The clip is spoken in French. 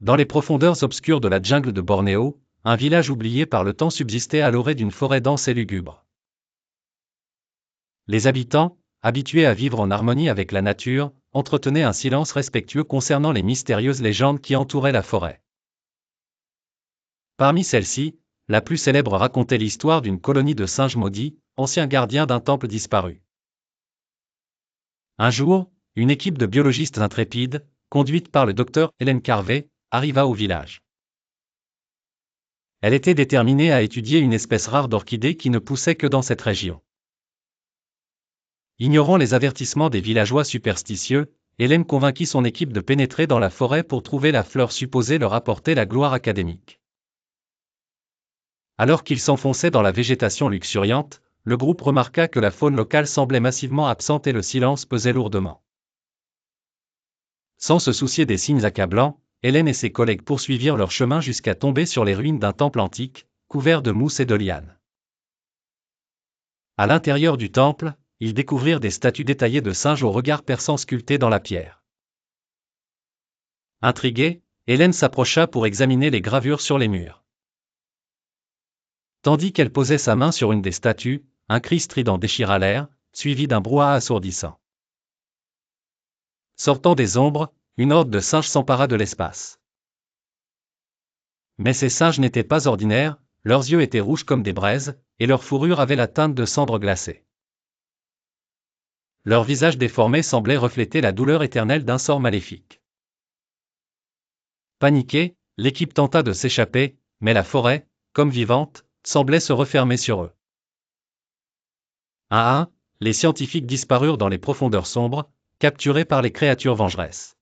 Dans les profondeurs obscures de la jungle de Bornéo, un village oublié par le temps subsistait à l'orée d'une forêt dense et lugubre. Les habitants, habitués à vivre en harmonie avec la nature, entretenaient un silence respectueux concernant les mystérieuses légendes qui entouraient la forêt. Parmi celles-ci, la plus célèbre racontait l'histoire d'une colonie de singes maudits, anciens gardiens d'un temple disparu. Un jour, une équipe de biologistes intrépides, conduite par le docteur Hélène Carvey, arriva au village. Elle était déterminée à étudier une espèce rare d'orchidées qui ne poussait que dans cette région. Ignorant les avertissements des villageois superstitieux, Hélène convainquit son équipe de pénétrer dans la forêt pour trouver la fleur supposée leur apporter la gloire académique. Alors qu'ils s'enfonçaient dans la végétation luxuriante, le groupe remarqua que la faune locale semblait massivement absente et le silence pesait lourdement. Sans se soucier des signes accablants, Hélène et ses collègues poursuivirent leur chemin jusqu'à tomber sur les ruines d'un temple antique, couvert de mousse et de lianes. À l'intérieur du temple, ils découvrirent des statues détaillées de singes au regard perçant sculptés dans la pierre. Intriguée, Hélène s'approcha pour examiner les gravures sur les murs. Tandis qu'elle posait sa main sur une des statues, un cri strident déchira l'air, suivi d'un brouhaha assourdissant. Sortant des ombres, une horde de singes s'empara de l'espace. Mais ces singes n'étaient pas ordinaires, leurs yeux étaient rouges comme des braises, et leur fourrure avait la teinte de cendres glacées. Leur visage déformé semblait refléter la douleur éternelle d'un sort maléfique. Paniquée, l'équipe tenta de s'échapper, mais la forêt, comme vivante, semblait se refermer sur eux. Un à un, les scientifiques disparurent dans les profondeurs sombres, capturés par les créatures vengeresses.